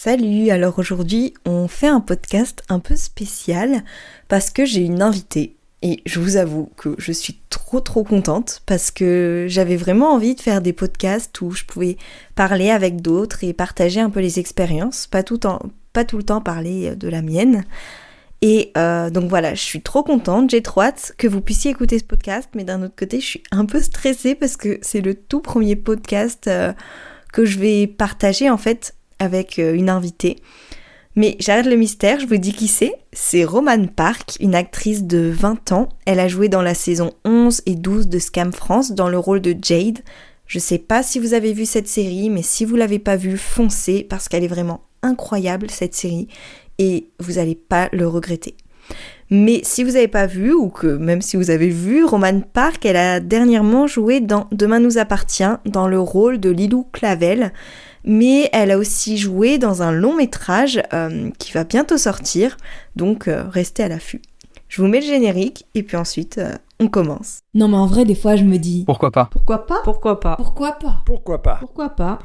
Salut, alors aujourd'hui on fait un podcast un peu spécial parce que j'ai une invitée et je vous avoue que je suis trop contente parce que j'avais vraiment envie de faire des podcasts où je pouvais parler avec d'autres et partager un peu les expériences, pas tout le temps parler de la mienne. Et donc voilà, je suis trop contente, j'ai trop hâte que vous puissiez écouter ce podcast, mais d'un autre côté je suis un peu stressée parce que c'est le tout premier podcast que je vais partager en fait avec une invitée. Mais j'arrête le mystère, je vous dis qui c'est Romane Park, une actrice de 20 ans. Elle a joué dans la saison 11 et 12 de Scam France dans le rôle de Jade. Je sais pas si vous avez vu cette série, mais si vous l'avez pas vue, foncez parce qu'elle est vraiment incroyable cette série et vous allez pas le regretter. Mais si vous n'avez pas vu, ou que même si vous avez vu, Romane Park, elle a dernièrement joué dans Demain nous appartient, dans le rôle de Lilou Clavel. Mais elle a aussi joué dans un long métrage qui va bientôt sortir, donc restez à l'affût. Je vous mets le générique et puis ensuite on commence. Non mais en vrai des fois je me dis... Pourquoi pas ? Pourquoi pas ? Pourquoi pas ? Pourquoi pas ? Pourquoi pas ? Pourquoi pas ?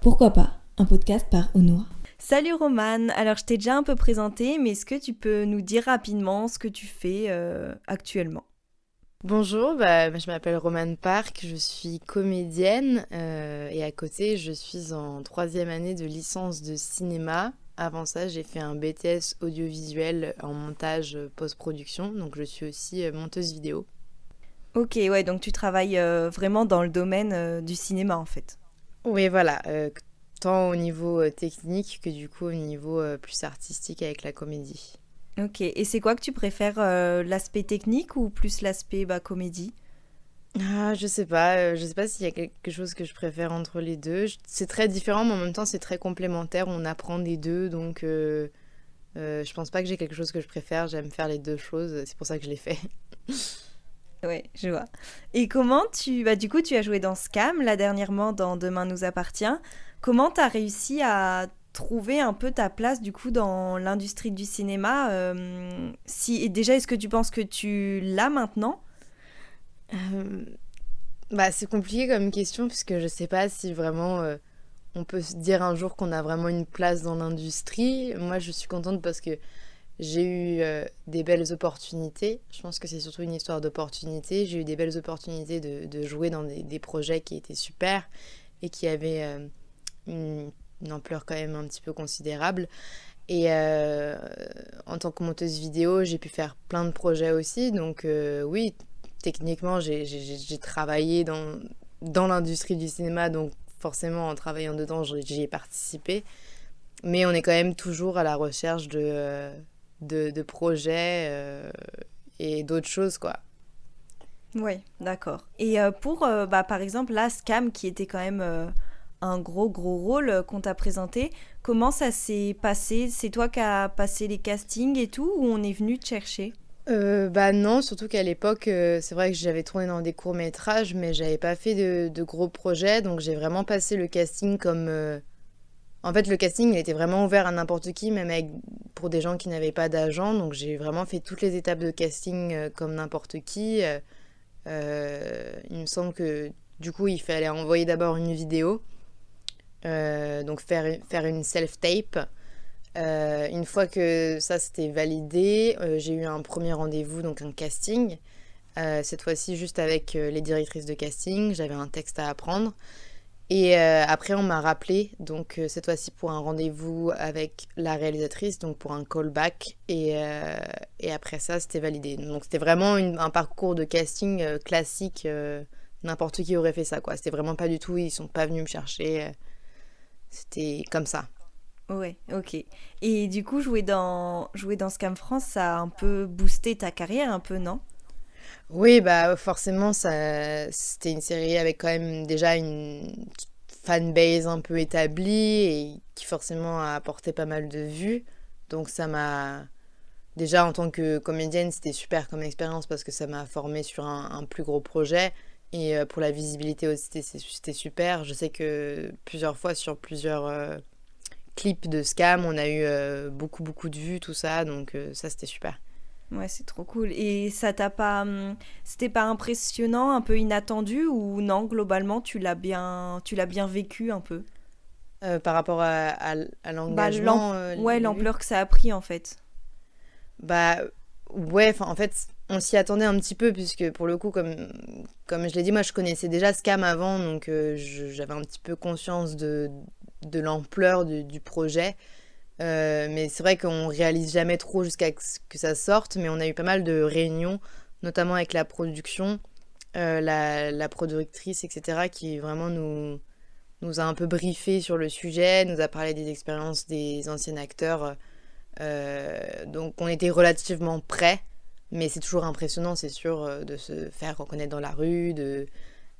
Pourquoi pas ? Un podcast par Onoa. Salut Romane, alors je t'ai déjà un peu présenté, mais est-ce que tu peux nous dire rapidement ce que tu fais actuellement ? Bonjour, je m'appelle Romane Park, je suis comédienne et à côté je suis en 3e année de licence de cinéma. Avant ça j'ai fait un BTS audiovisuel en montage post-production, donc je suis aussi monteuse vidéo. Ok, ouais, donc tu travailles vraiment dans le domaine du cinéma en fait. Oui voilà, tant au niveau technique que du coup au niveau plus artistique avec la comédie. Ok, et c'est quoi que tu préfères, l'aspect technique ou plus l'aspect comédie ? Je sais pas s'il y a quelque chose que je préfère entre les deux. C'est très différent, mais en même temps c'est très complémentaire, on apprend des deux, donc je pense pas que j'ai quelque chose que je préfère, j'aime faire les deux choses, c'est pour ça que je les fais. Ouais, je vois. Et comment du coup tu as joué dans Scam, là dernièrement dans Demain nous appartient. Comment t'as réussi à trouver un peu ta place du coup dans l'industrie du cinéma et déjà, est-ce que tu penses que tu l'as maintenant ? C'est compliqué comme question puisque je sais pas si vraiment on peut se dire un jour qu'on a vraiment une place dans l'industrie. Moi je suis contente parce que j'ai eu des belles opportunités. Je pense que c'est surtout une histoire d'opportunités. J'ai eu des belles opportunités de jouer dans des projets qui étaient super et qui avaient une ampleur quand même un petit peu considérable. Et en tant que monteuse vidéo, j'ai pu faire plein de projets aussi. Donc oui, techniquement, j'ai travaillé dans l'industrie du cinéma. Donc forcément, en travaillant dedans, j'y ai participé. Mais on est quand même toujours à la recherche de projets et d'autres choses, quoi. Ouais, d'accord. Et pour, par exemple, là, Scam, qui était quand même un gros rôle qu'on t'a présenté, comment ça s'est passé ? C'est toi qui as passé les castings et tout, ou on est venu te chercher ? Non, surtout qu'à l'époque, c'est vrai que j'avais tourné dans des courts-métrages, mais j'avais pas fait de gros projets, donc j'ai vraiment passé le casting comme... En fait, le casting, il était vraiment ouvert à n'importe qui, même pour des gens qui n'avaient pas d'agent, donc j'ai vraiment fait toutes les étapes de casting comme n'importe qui. Il me semble que, du coup, il fallait envoyer d'abord une vidéo, donc faire une self-tape. Une fois que ça c'était validé, j'ai eu un premier rendez-vous, donc un casting. Cette fois-ci juste avec les directrices de casting, j'avais un texte à apprendre. Et après on m'a rappelé, donc cette fois-ci pour un rendez-vous avec la réalisatrice, donc pour un callback. Et après ça c'était validé. Donc c'était vraiment un parcours de casting classique, n'importe qui aurait fait ça, quoi. C'était vraiment pas du tout, ils sont pas venus me chercher, c'était comme ça. Ouais, ok. Et du coup, jouer dans Scam France, ça a un peu boosté ta carrière, un peu, non ? Oui, forcément, c'était une série avec quand même déjà une fanbase un peu établie et qui forcément a apporté pas mal de vues. Donc ça m'a... Déjà, en tant que comédienne, c'était super comme expérience parce que ça m'a formée sur un plus gros projet. Et pour la visibilité aussi, c'était super. Je sais que plusieurs fois, sur plusieurs clips de Scam, on a eu beaucoup de vues, tout ça. Donc ça, c'était super. Ouais, c'est trop cool. Et ça t'a pas... c'était pas impressionnant, un peu inattendu, ou non, globalement, tu l'as bien vécu un peu ? Par rapport à Bah, l'engagement, ouais, les vues. l'ampleur que ça a pris en fait. Bah ouais, enfin en fait, on s'y attendait un petit peu puisque pour le coup, comme je l'ai dit, moi je connaissais déjà Scam avant, donc j'avais un petit peu conscience de l'ampleur du projet. Mais c'est vrai qu'on réalise jamais trop jusqu'à ce que ça sorte, mais on a eu pas mal de réunions, notamment avec la production, la productrice, etc., qui vraiment nous a un peu briefé sur le sujet, nous a parlé des expériences des anciens acteurs. Donc on était relativement prêts, mais c'est toujours impressionnant, c'est sûr, de se faire reconnaître dans la rue,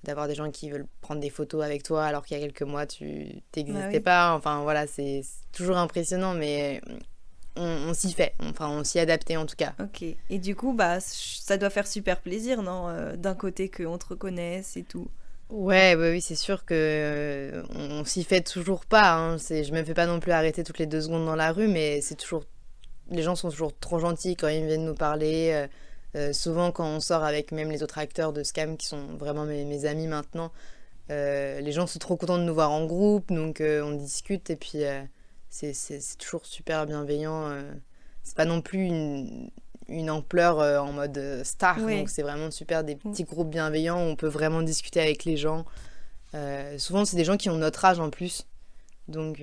d'avoir des gens qui veulent prendre des photos avec toi alors qu'il y a quelques mois tu Bah t'existais oui. pas. Enfin voilà, c'est toujours impressionnant, mais on s'y fait, enfin on s'y adaptait en tout cas. Ok. Et du coup, bah, ça doit faire super plaisir, non? D'un côté qu'on te reconnaisse et tout. Ouais, ouais, oui, c'est sûr que on s'y fait toujours pas, hein. Je me fais pas non plus arrêter toutes les 2 secondes dans la rue, mais c'est toujours les gens sont toujours trop gentils quand ils viennent nous parler. Souvent, quand on sort avec même les autres acteurs de Scam qui sont vraiment mes amis maintenant, les gens sont trop contents de nous voir en groupe, donc on discute et puis c'est toujours super bienveillant. C'est pas non plus une ampleur en mode star, donc Ouais. c'est vraiment super des Mm. petits groupes bienveillants où on peut vraiment discuter avec les gens. Souvent, c'est des gens qui ont notre âge en plus, donc,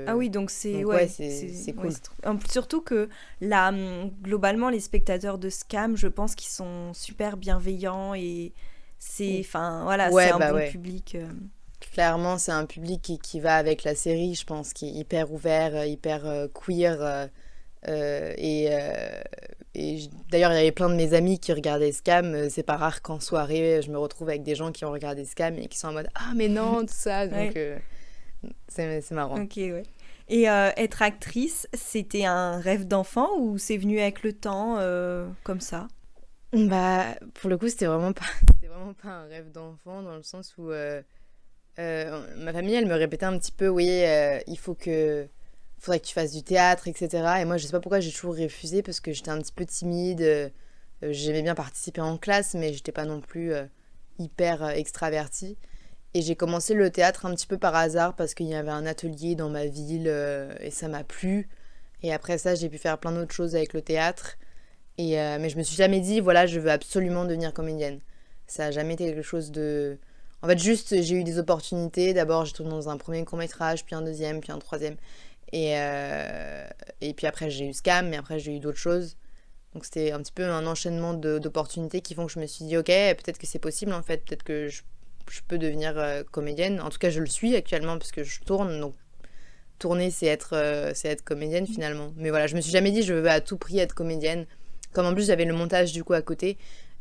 Ah oui, donc c'est donc ouais, ouais, c'est ouais, cool. surtout que là, globalement, les spectateurs de Scam, je pense qu'ils sont super bienveillants et c'est, enfin, voilà, c'est Ouais, un bah bon ouais. public. Clairement, c'est un public qui va avec la série, je pense, qui est hyper ouvert, hyper queer. Euh, et euh, D'ailleurs, il y avait plein de mes amis qui regardaient Scam. C'est pas rare qu'en soirée, je me retrouve avec des gens qui ont regardé Scam et qui sont en mode ah, mais non, tout ça. Donc, Ouais, c'est marrant. ok, ouais. Et être actrice, c'était un rêve d'enfant ou c'est venu avec le temps, comme ça? Bah, pour le coup, c'était vraiment pas un rêve d'enfant dans le sens où ma famille, elle me répétait un petit peu, oui, faudrait que tu fasses du théâtre, etc. Et moi, je sais pas pourquoi j'ai toujours refusé parce que j'étais un petit peu timide. J'aimais bien participer en classe, mais j'étais pas non plus hyper extravertie. Et j'ai commencé le théâtre un petit peu par hasard parce qu'il y avait un atelier dans ma ville et ça m'a plu. Et après ça, j'ai pu faire plein d'autres choses avec le théâtre. Mais je me suis jamais dit, voilà, je veux absolument devenir comédienne. Ça a jamais été quelque chose de... En fait, juste, j'ai eu des opportunités. D'abord, j'ai tourné dans un premier court-métrage, puis un deuxième, puis un troisième. Et puis après, j'ai eu Scam, mais après, j'ai eu d'autres choses. Donc, c'était un petit peu un enchaînement d'opportunités qui font que je me suis dit, ok, peut-être que c'est possible, en fait. Peut-être que je peux devenir comédienne. En tout cas, je le suis actuellement, parce que je tourne. Donc, tourner, c'est être comédienne, finalement. Mais voilà, je me suis jamais dit, je veux à tout prix être comédienne. Comme en plus, j'avais le montage, du coup, à côté.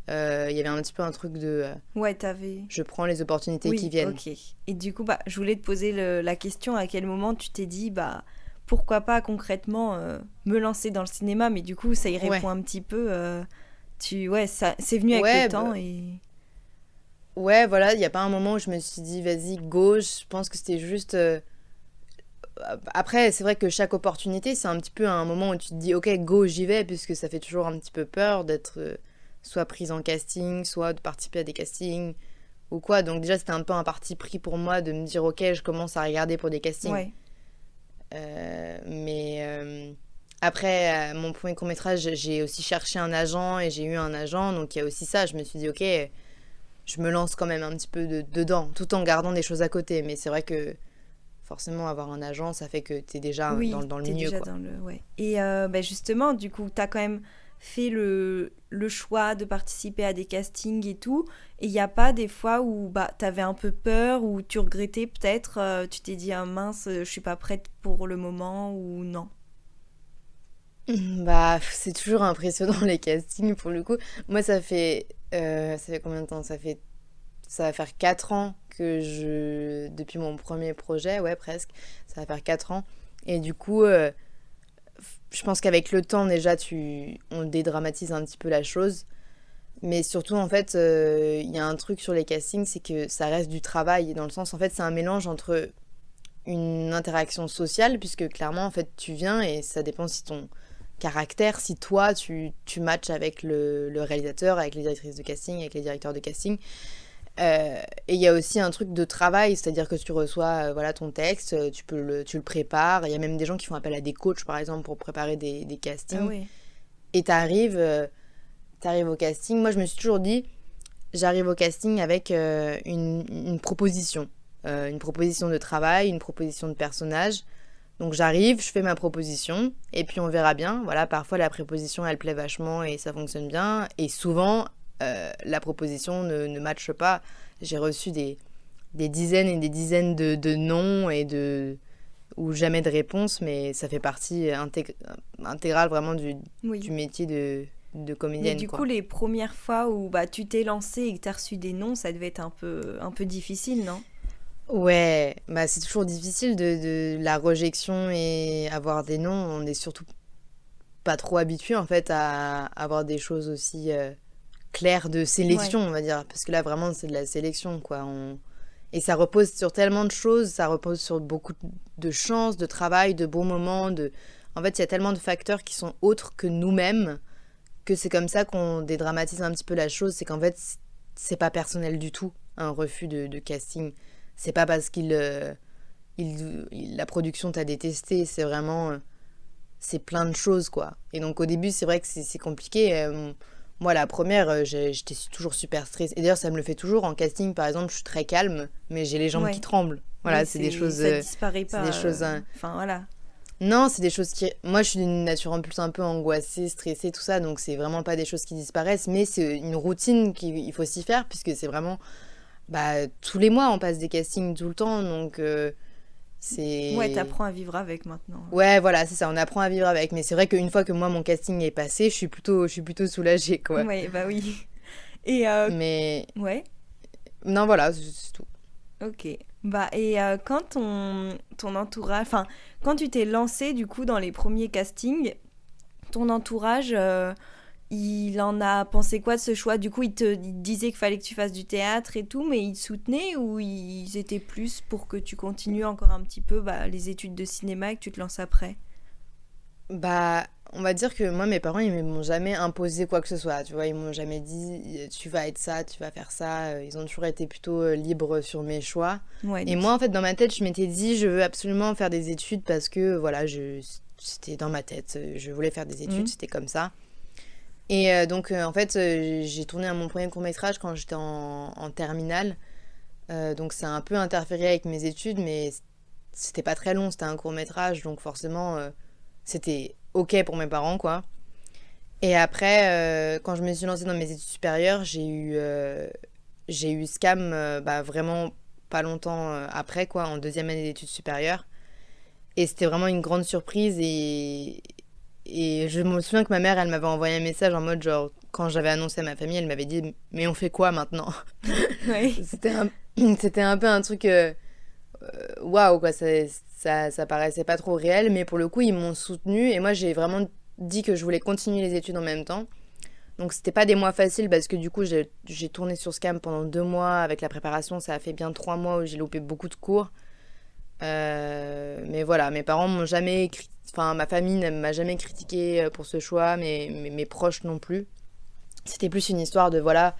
Il y avait un petit peu un truc de Ouais, t'avais. je prends les opportunités qui Oui, viennent. ok. Et du coup, bah, je voulais te poser la question à quel moment tu t'es dit, bah, pourquoi pas concrètement me lancer dans le cinéma, mais du coup, ça y Ouais. répond un petit peu. Ouais, ça, c'est venu avec le Ouais, temps et. ouais, voilà, il n'y a pas un moment où je me suis dit, vas-y, go. Je pense que c'était juste. Après, c'est vrai que chaque opportunité, c'est un petit peu un moment où tu te dis, ok, go, j'y vais, puisque ça fait toujours un petit peu peur d'être soit prise en casting, soit de participer à des castings ou quoi. Donc, déjà, c'était un peu un parti pris pour moi de me dire, ok, je commence à regarder pour des castings. Ouais. Mais après, mon premier court-métrage, j'ai aussi cherché un agent et j'ai eu un agent. Donc, il y a aussi ça. Je me suis dit, ok, je me lance quand même un petit peu dedans, tout en gardant des choses à côté. Mais c'est vrai que forcément, avoir un agent, ça fait que t'es déjà Oui, dans le t'es milieu, déjà quoi. dans le. Ouais. Et bah, justement, du coup, t'as quand même fait le choix de participer à des castings et tout. Et il n'y a pas des fois où bah, t'avais un peu peur ou tu regrettais peut-être, tu t'es dit, ah mince, je suis pas prête pour le moment ou non. Bah, c'est toujours impressionnant les castings pour le coup. Moi, ça fait combien de temps? Ça va faire 4 ans depuis mon premier projet, ouais, presque. Ça va faire 4 ans. Et du coup, je pense qu'avec le temps, déjà, on dédramatise un petit peu la chose. Mais surtout, en fait, il y a un truc sur les castings, c'est que ça reste du travail. Dans le sens, en fait, c'est un mélange entre une interaction sociale, puisque clairement, en fait, tu viens et ça dépend si ton caractère, si toi, tu matches avec le réalisateur, avec les directrices de casting, avec les directeurs de casting. Et il y a aussi un truc de travail, c'est-à-dire que tu reçois voilà, ton texte, tu le prépares. Il y a même des gens qui font appel à des coachs, par exemple, pour préparer des Ah castings. ouais. Et t'arrives au casting. Moi, je me suis toujours dit, j'arrive au casting avec une proposition. Une proposition de travail, une proposition de personnage. Donc j'arrive, je fais ma proposition, et puis on verra bien. Voilà, parfois la proposition, elle plaît vachement et ça fonctionne bien. Et souvent, la proposition ne matche pas. J'ai reçu des dizaines et des dizaines de noms ou jamais de réponse, mais ça fait partie intégrale vraiment du Oui. métier de Mais comédienne, du coup, quoi. les premières fois où bah, tu t'es lancé et que t'as reçu des noms, ça devait être un peu difficile, non? Ouais, bah c'est toujours difficile de la rejection et avoir des noms. On est surtout pas trop habitué en fait à avoir des choses aussi claires de Ouais. sélection, on va dire. Parce que là, vraiment, c'est de la sélection, quoi. Et ça repose sur tellement de choses, ça repose sur beaucoup de chance, de travail, de bons moments. En fait, il y a tellement de facteurs qui sont autres que nous-mêmes que c'est comme ça qu'on dédramatise un petit peu la chose. C'est qu'en fait, c'est pas personnel du tout, un refus de casting. C'est pas parce la production t'a détesté, c'est vraiment c'est plein de choses, quoi. Et donc au début, c'est vrai que c'est compliqué. Moi, la première, j'étais toujours super stressée. Et d'ailleurs, ça me le fait toujours en casting, par exemple, je suis très calme, mais j'ai les jambes qui Ouais. tremblent. Voilà, Oui, c'est des choses. ça disparaît C'est des pas. choses. Enfin, voilà. Non, c'est des choses qui. Moi, je suis d'une nature en plus un peu angoissée, stressée, tout ça, donc c'est vraiment pas des choses qui disparaissent, mais c'est une routine qu'il faut s'y faire, puisque c'est vraiment. Bah, tous les mois, on passe des castings tout le temps, donc Ouais, c'est. t'apprends à vivre avec maintenant. Ouais, voilà, c'est ça, on apprend à vivre avec. Mais c'est vrai qu'une fois que moi, mon casting est passé, je suis plutôt soulagée, quoi. Ouais, bah oui. Et Mais ouais, non, voilà, c'est tout. ok. Bah, et quand ton entourage, enfin, quand tu t'es lancé du coup dans les premiers castings, ton entourage, il en a pensé quoi de ce choix? Du coup, il disait qu'il fallait que tu fasses du théâtre et tout, mais ils te soutenaient ou ils étaient plus pour que tu continues encore un petit peu bah, les études de cinéma et que tu te lances après? Bah, on va dire que moi, mes parents, ils m'ont jamais imposé quoi que ce soit. Tu vois, ils m'ont jamais dit, tu vas être ça, tu vas faire ça. Ils ont toujours été plutôt libres sur mes choix. Ouais, Et donc moi, en fait, dans ma tête, je m'étais dit, je veux absolument faire des études parce que, voilà, c'était dans ma tête. Je voulais faire des études, hmm, c'était comme ça. Et donc, en fait, j'ai tourné à mon premier court-métrage quand j'étais en terminale. Donc, ça a un peu interféré avec mes études, mais c'était pas très long, c'était un court-métrage. Donc, forcément, c'était OK pour mes parents, quoi. Et après, quand je me suis lancée dans mes études supérieures, j'ai eu SCAM bah, vraiment pas longtemps après, quoi, en deuxième année d'études supérieures. Et c'était vraiment une grande surprise. Et je me souviens que ma mère, elle m'avait envoyé un message en mode genre, quand j'avais annoncé à ma famille, elle m'avait dit, mais on fait quoi maintenant? ouais. C'était un, c'était un peu un truc, waouh, quoi, ça paraissait pas trop réel, mais pour le coup, ils m'ont soutenue et moi, j'ai vraiment dit que je voulais continuer les études en même temps. Donc, c'était pas des mois faciles parce que du coup, j'ai tourné sur Scam pendant 2 mois. Avec la préparation, ça a fait bien 3 mois où j'ai loupé beaucoup de cours. Mais voilà, mes parents m'ont jamais. Enfin, ma famille ne m'a jamais critiqué pour ce choix, mais mes proches non plus. C'était plus une histoire de voilà,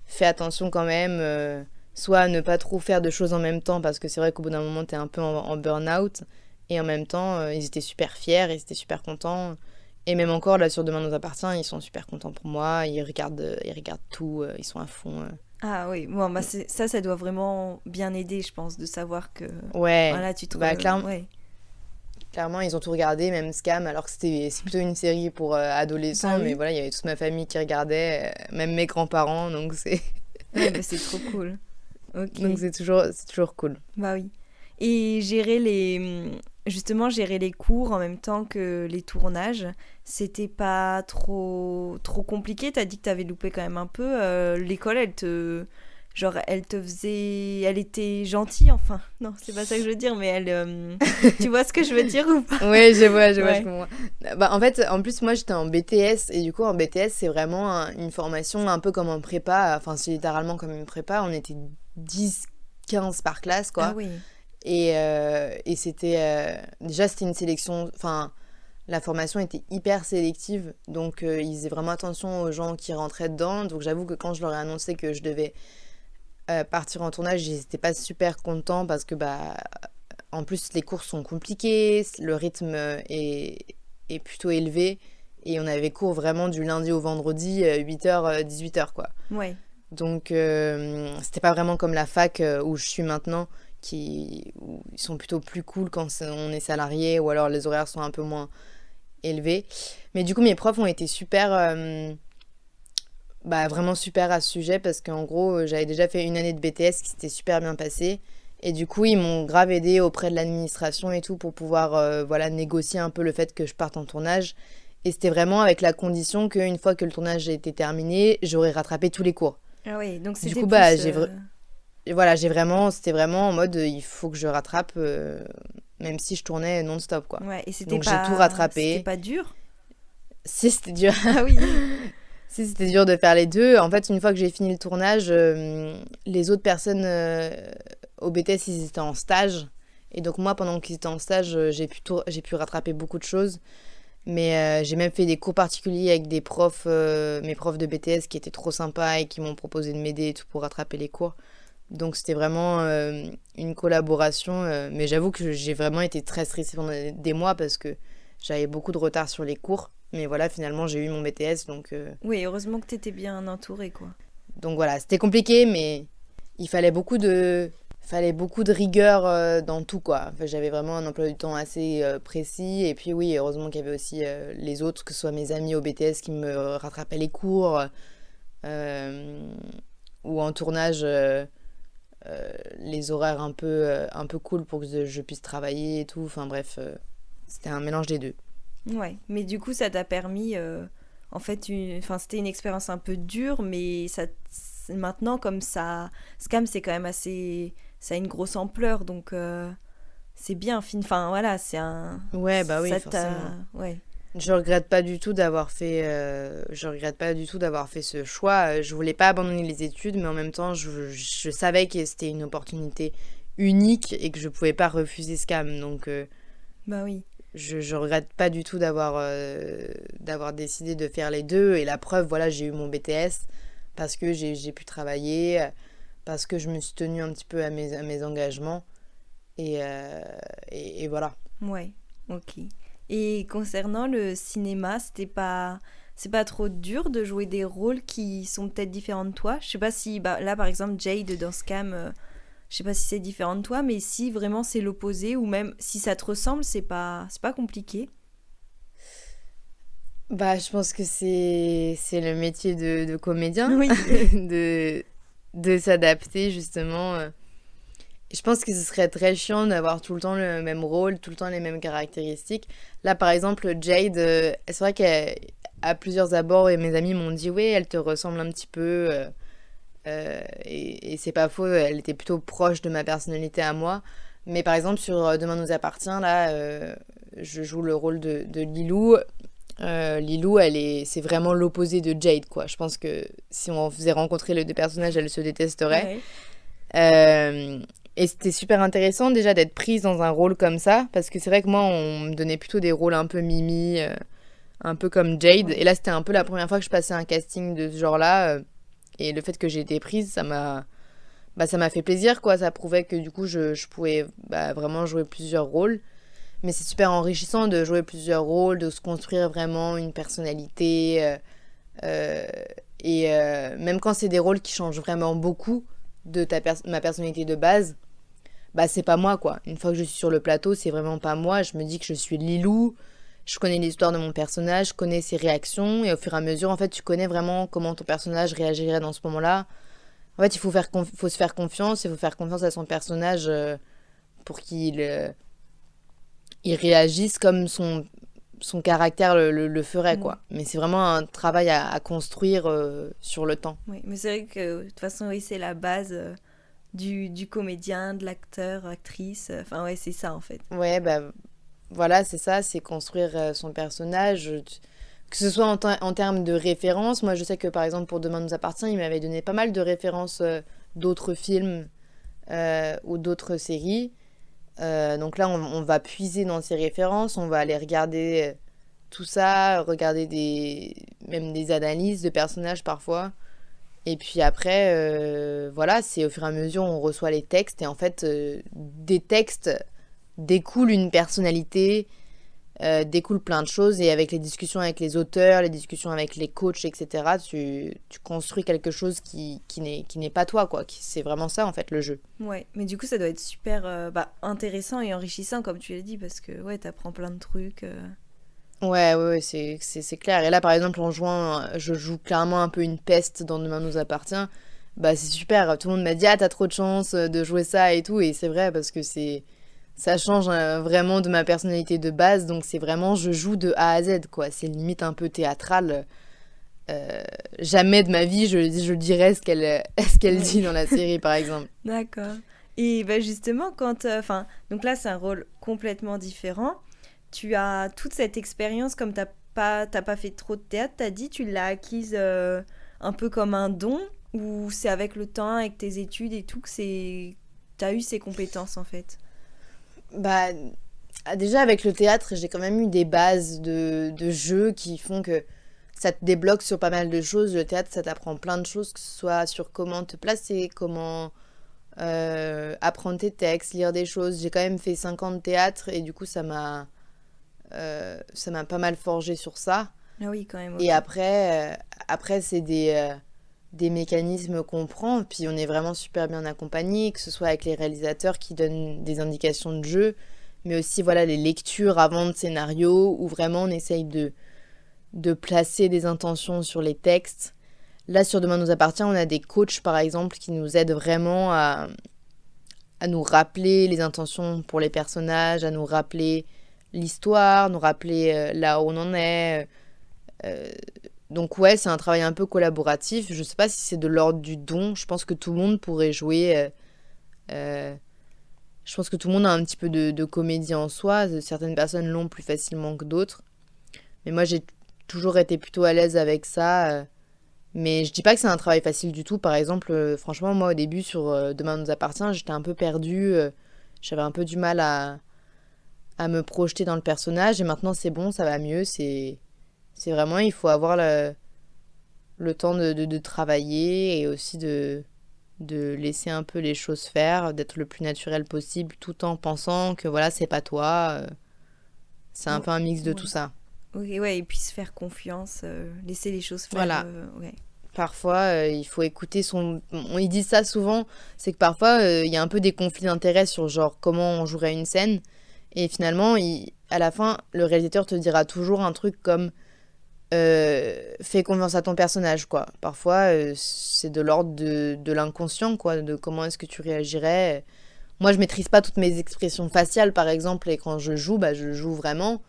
fais attention quand même, soit à ne pas trop faire de choses en même temps, parce que c'est vrai qu'au bout d'un moment, t'es un peu en burn-out, et en même temps, ils étaient super fiers, ils étaient super contents, et même encore, là, sur Demain nous appartient, ils sont super contents pour moi, ils regardent tout, ils sont à fond. Ah oui, bon, bah ça doit vraiment bien aider, je pense, de savoir que Ouais, voilà, tu te... bah Ouais, clairement, ils ont tout regardé, même Scam, alors que c'est plutôt une série pour bah adolescents, mais oui. voilà, il y avait toute ma famille qui regardait, même mes grands-parents, donc c'est Ouais, bah c'est trop cool. Ok, donc c'est toujours cool. bah oui. Et justement, gérer les cours en même temps que les tournages, c'était pas trop compliqué. T'as dit que t'avais loupé quand même un peu. L'école, genre, elle te faisait, elle était gentille, enfin. Non, c'est pas ça que je veux dire, mais tu vois ce que je veux dire ou pas? Oui, je vois, je Ouais. comprends. Bah, en fait, en plus, moi, j'étais en BTS, et du coup, en BTS, c'est vraiment une formation un peu comme en prépa, enfin, c'est littéralement comme une prépa, on était 10, 15 par classe, Ah quoi. oui. Et c'était, déjà, c'était une sélection, enfin, la formation était hyper sélective, donc ils faisaient vraiment attention aux gens qui rentraient dedans, donc j'avoue que quand je leur ai annoncé que je devais partir en tournage, ils n'étaient pas super contents parce que, en plus, les cours sont compliqués, le rythme est plutôt élevé. Et on avait cours vraiment du lundi au vendredi, 8h, 18h, quoi. Ouais. Donc, c'était pas vraiment comme la fac où je suis maintenant, où ils sont plutôt plus cool quand on est salarié, ou alors les horaires sont un peu moins élevés. Mais du coup, mes profs ont été super, vraiment super à ce sujet, parce qu'en gros, j'avais déjà fait une année de BTS qui s'était super bien passée. Et du coup, ils m'ont grave aidé auprès de l'administration et tout pour pouvoir négocier un peu le fait que je parte en tournage. Et c'était vraiment avec la condition qu'une fois que le tournage était terminé, j'aurais rattrapé tous les cours. Ah oui, donc Du c'était coup, plus... c'était vraiment en mode il faut que je rattrape, même si je tournais non-stop, quoi. Ouais, et c'était Donc pas... j'ai tout rattrapé. C'était pas dur? Si, c'était dur. Ah oui. Si, c'était dur de faire les deux. En fait, une fois que j'ai fini le tournage, les autres personnes au BTS, ils étaient en stage. Et donc moi, pendant qu'ils étaient en stage, j'ai pu rattraper beaucoup de choses. Mais j'ai même fait des cours particuliers avec des profs, mes profs de BTS qui étaient trop sympas et qui m'ont proposé de m'aider et tout pour rattraper les cours. Donc c'était vraiment une collaboration. Mais j'avoue que j'ai vraiment été très stressée pendant des mois parce que j'avais beaucoup de retard sur les cours. Mais voilà, finalement, j'ai eu mon BTS. Oui, heureusement que t'étais bien entourée, quoi. Donc voilà, c'était compliqué, mais il fallait beaucoup de rigueur dans tout, quoi. Enfin, j'avais vraiment un emploi du temps assez précis. Et puis oui, heureusement qu'il y avait aussi les autres, que ce soit mes amis au BTS qui me rattrapaient les cours, ou en tournage, les horaires un peu cool pour que je puisse travailler et tout. Enfin bref, c'était un mélange des deux. Ouais, mais du coup, ça t'a permis... en fait, c'était une expérience un peu dure, mais maintenant, comme ça... Scam, c'est quand même assez... Ça a une grosse ampleur, donc c'est bien. Enfin, voilà, c'est un... Ouais, bah oui, ça forcément. Ouais. Je regrette pas du tout d'avoir fait ce choix. Je voulais pas abandonner les études, mais en même temps, je savais que c'était une opportunité unique et que je pouvais pas refuser Scam. Donc, Bah oui. je regrette pas du tout d'avoir décidé de faire les deux. Et la preuve, voilà, j'ai eu mon BTS parce que j'ai pu travailler, parce que je me suis tenue un petit peu à mes engagements. Et voilà. Ouais, ok. Et concernant le cinéma, c'est pas trop dur de jouer des rôles qui sont peut-être différents de toi? Je sais pas si, là par exemple, Jade dans Scam, je sais pas si c'est différent de toi, mais si vraiment c'est l'opposé, ou même si ça te ressemble, c'est pas compliqué. Je pense que c'est le métier de comédien, Oui. de s'adapter justement. Je pense que ce serait très chiant d'avoir tout le temps le même rôle, tout le temps les mêmes caractéristiques. Là, par exemple, Jade, c'est vrai qu'à plusieurs abords, et mes amis m'ont dit, oui, elle te ressemble un petit peu. Et c'est pas faux, elle était plutôt proche de ma personnalité à moi. Mais par exemple, sur Demain nous appartient, là, je joue le rôle de Lilou. Lilou, c'est vraiment l'opposé de Jade, quoi. Je pense que si on faisait rencontrer les deux personnages, elles se détesteraient. Ouais. Et c'était super intéressant déjà d'être prise dans un rôle comme ça, parce que c'est vrai que moi, on me donnait plutôt des rôles un peu mimi, un peu comme Jade. Ouais. Et là, c'était un peu la première fois que je passais un casting de ce genre-là. Et le fait que j'ai été prise, ça m'a fait plaisir, quoi. Ça prouvait que du coup, je pouvais vraiment jouer plusieurs rôles. Mais c'est super enrichissant de jouer plusieurs rôles, de se construire vraiment une personnalité. Et même quand c'est des rôles qui changent vraiment beaucoup de ma personnalité de base, c'est pas moi, quoi. Une fois que je suis sur le plateau, c'est vraiment pas moi. Je me dis que je suis Lilou, je connais l'histoire de mon personnage, je connais ses réactions, et au fur et à mesure, en fait, tu connais vraiment comment ton personnage réagirait dans ce moment-là. En fait, il faut se faire confiance, il faut faire confiance à son personnage pour qu'il il réagisse comme son caractère le ferait, quoi. Mais c'est vraiment un travail à construire sur le temps. Oui, mais c'est vrai que de toute façon, oui, c'est la base du comédien, de l'acteur, actrice. Enfin, ouais, c'est ça en fait. Ouais, voilà, c'est ça, c'est construire son personnage. Que ce soit en termes de références. Moi, je sais que par exemple, pour Demain nous appartient, il m'avait donné pas mal de références d'autres films ou d'autres séries. Donc là, on va puiser dans ces références, on va aller regarder tout ça, regarder même des analyses de personnages parfois. Et puis après, voilà, c'est au fur et à mesure on reçoit les textes. Et en fait, des textes découle une personnalité, découle plein de choses. Et avec les discussions avec les auteurs, les discussions avec les coachs, etc., tu construis quelque chose qui n'est pas toi, quoi. C'est vraiment ça, en fait, le jeu. Ouais, mais du coup, ça doit être super intéressant et enrichissant, comme tu l'as dit, parce que ouais, t'apprends plein de trucs. Ouais, c'est clair. Et là, par exemple, en juin, je joue clairement un peu une peste dans Demain nous appartient. Bah, c'est super. Tout le monde m'a dit, ah, t'as trop de chance de jouer ça et tout. Et c'est vrai, parce que ça change vraiment de ma personnalité de base. Donc, c'est vraiment, je joue de A à Z, quoi. C'est limite un peu théâtral. Jamais de ma vie, je dirais ce qu'elle Ouais. dit dans la série, par exemple. D'accord. Et bah justement, donc là, c'est un rôle complètement différent. Tu as toute cette expérience, comme t'as pas fait trop de théâtre, t'as dit, tu l'as acquise un peu comme un don, ou c'est avec le temps, avec tes études et tout, t'as eu ces compétences en fait. Bah, déjà, avec le théâtre, j'ai quand même eu des bases de jeu qui font que ça te débloque sur pas mal de choses. Le théâtre, ça t'apprend plein de choses, que ce soit sur comment te placer, comment apprendre tes textes, lire des choses. J'ai quand même fait 5 ans de théâtre et du coup, ça m'a pas mal forgé sur ça. Ah oui, quand même, Et ok. après c'est des mécanismes qu'on prend, puis on est vraiment super bien accompagné, que ce soit avec les réalisateurs qui donnent des indications de jeu, mais aussi voilà les lectures avant de scénario, où vraiment on essaye de placer des intentions sur les textes. Là, sur Demain nous appartient, on a des coachs, par exemple, qui nous aident vraiment à nous rappeler les intentions pour les personnages, à nous rappeler l'histoire, nous rappeler là où on en est. Euh, donc ouais, c'est un travail un peu collaboratif. Je sais pas si c'est de l'ordre du don. Je pense que tout le monde pourrait jouer. Euh, je pense que tout le monde a un petit peu de comédie en soi. Certaines personnes l'ont plus facilement que d'autres. Mais moi, j'ai toujours été plutôt à l'aise avec ça. Mais je dis pas que c'est un travail facile du tout. Par exemple, franchement, moi, au début, sur Demain nous appartient, j'étais un peu perdue. J'avais un peu du mal à me projeter dans le personnage. Et maintenant, c'est bon, ça va mieux. C'est vraiment, il faut avoir le temps de travailler et aussi de laisser un peu les choses faire, d'être le plus naturel possible tout en pensant que voilà, c'est pas toi. C'est un Oh, peu un mix de tout ouais. ça. Ok, ouais, et puis se faire confiance, laisser les choses faire. Voilà. Ouais. Parfois, il faut écouter son... Ils disent ça souvent, c'est que parfois, il y a un peu des conflits d'intérêts sur genre comment on jouerait une scène. Et finalement, à la fin, le réalisateur te dira toujours un truc comme fais confiance à ton personnage, quoi. Parfois, c'est de l'ordre de l'inconscient, quoi, de comment est-ce que tu réagirais. Moi, je maîtrise pas toutes mes expressions faciales, par exemple, et quand je joue, bah, je joue vraiment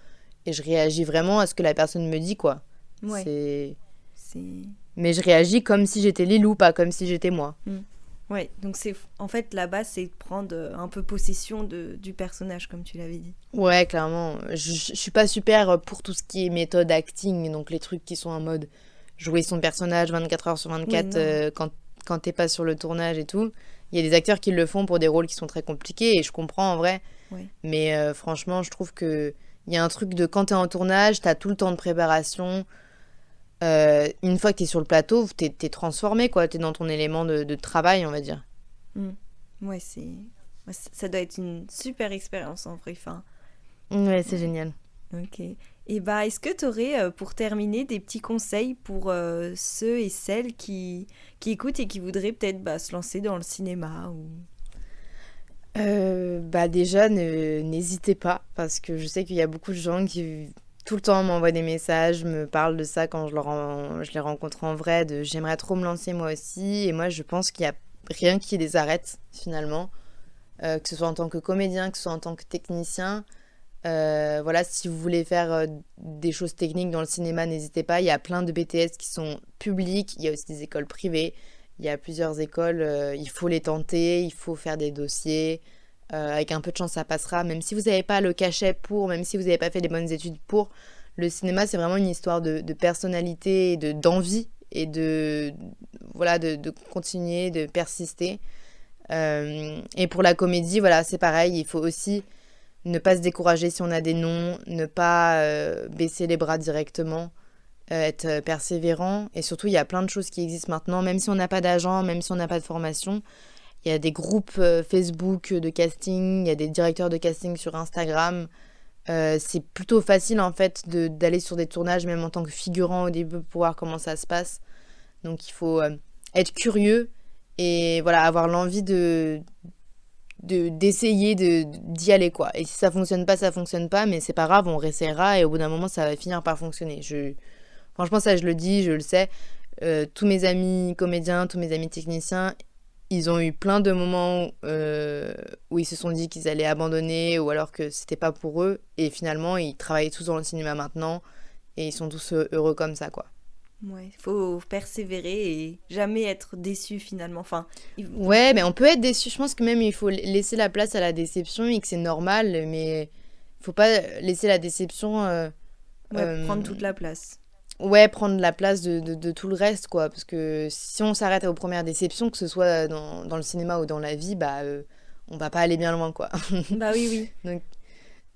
et je réagis vraiment à ce que la personne me dit, quoi. Ouais, C'est... c'est. Mais je réagis comme si j'étais Lilou, pas comme si j'étais moi. Mm. Ouais, donc en fait la base c'est de prendre un peu possession du personnage comme tu l'avais dit. Ouais, clairement. Je suis pas super pour tout ce qui est méthode acting, donc les trucs qui sont en mode jouer son personnage 24 heures sur Oui, 24 non. quand t'es pas sur le tournage et tout. Il y a des acteurs qui le font pour des rôles qui sont très compliqués et je comprends en vrai. Ouais. Mais franchement, je trouve que il y a un truc de quand t'es en tournage, t'as tout le temps de préparation. Une fois que t'es sur le plateau, t'es transformé, quoi. T'es dans ton élément de travail, on va dire. Mm. Ouais, ça doit être une super expérience en vrai. Enfin, Ouais, c'est ouais. génial. Ok. Et bah, est-ce que tu aurais, pour terminer, des petits conseils pour ceux et celles qui écoutent et qui voudraient peut-être se lancer dans le cinéma ou... Bah déjà, n'hésitez pas, parce que je sais qu'il y a beaucoup de gens qui tout le temps m'envoient des messages, me parlent de ça quand je les rencontre en vrai, de j'aimerais trop me lancer moi aussi, et moi je pense qu'il y a rien qui les arrête finalement, que ce soit en tant que comédien, que ce soit en tant que technicien. Voilà, si vous voulez faire des choses techniques dans le cinéma, n'hésitez pas, il y a plein de BTS qui sont publics, il y a aussi des écoles privées. Il y a plusieurs écoles, il faut les tenter, il faut faire des dossiers. Avec un peu de chance, ça passera. Même si vous n'avez pas le cachet pour, même si vous n'avez pas fait les bonnes études pour, le cinéma, c'est vraiment une histoire de personnalité, d'envie et voilà, de continuer, de persister. Et pour la comédie, voilà, c'est pareil. Il faut aussi ne pas se décourager si on a des noms, ne pas baisser les bras directement. être persévérant. Et surtout, il y a plein de choses qui existent maintenant, même si on n'a pas d'agent, même si on n'a pas de formation. Il y a des groupes Facebook de casting, il y a des directeurs de casting sur Instagram. C'est plutôt facile en fait d'aller sur des tournages, même en tant que figurant au début, pour voir comment ça se passe. Donc il faut être curieux et voilà, avoir l'envie d'essayer d'y aller quoi. Et si ça fonctionne pas, mais c'est pas grave, on réessayera et au bout d'un moment ça va finir par fonctionner. Franchement, ça je le dis, je le sais. Tous mes amis comédiens, tous mes amis techniciens, ils ont eu plein de moments où ils se sont dit qu'ils allaient abandonner ou alors que c'était pas pour eux. Et finalement, ils travaillent tous dans le cinéma maintenant et ils sont tous heureux comme ça, quoi. Ouais, faut persévérer et jamais être déçu finalement. Ouais, mais on peut être déçu. Je pense que même il faut laisser la place à la déception et que c'est normal, mais il faut pas laisser la déception... prendre toute la place. Ouais, prendre la place de tout le reste, quoi. Parce que si on s'arrête aux premières déceptions, que ce soit dans le cinéma ou dans la vie, on va pas aller bien loin, quoi. Bah oui.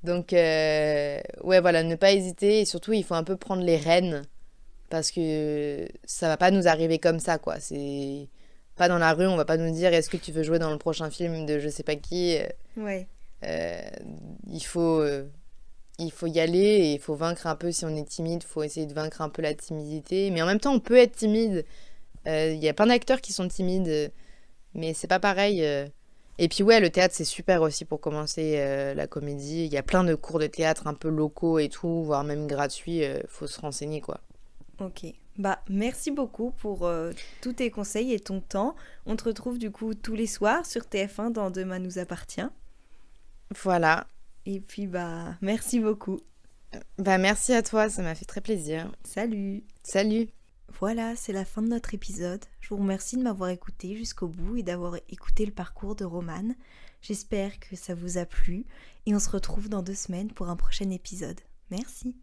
Donc ouais, voilà, ne pas hésiter. Et surtout, il faut un peu prendre les rênes. Parce que ça va pas nous arriver comme ça, quoi. C'est pas dans la rue, on va pas nous dire est-ce que tu veux jouer dans le prochain film de je sais pas qui. Ouais. Il faut y aller et il faut vaincre un peu si on est timide, il faut essayer de vaincre un peu la timidité. Mais en même temps, on peut être timide. Il y a plein d'acteurs qui sont timides, mais c'est pas pareil. Et puis ouais, le théâtre, c'est super aussi pour commencer la comédie. Il y a plein de cours de théâtre un peu locaux et tout, voire même gratuits. Faut se renseigner, quoi. Ok. Merci beaucoup pour tous tes conseils et ton temps. On te retrouve du coup tous les soirs sur TF1 dans Demain nous appartient. Voilà. Et puis merci beaucoup. Merci à toi, ça m'a fait très plaisir. Salut. Salut. Voilà, c'est la fin de notre épisode. Je vous remercie de m'avoir écouté jusqu'au bout et d'avoir écouté le parcours de Romane. J'espère que ça vous a plu et on se retrouve dans 2 semaines pour un prochain épisode. Merci.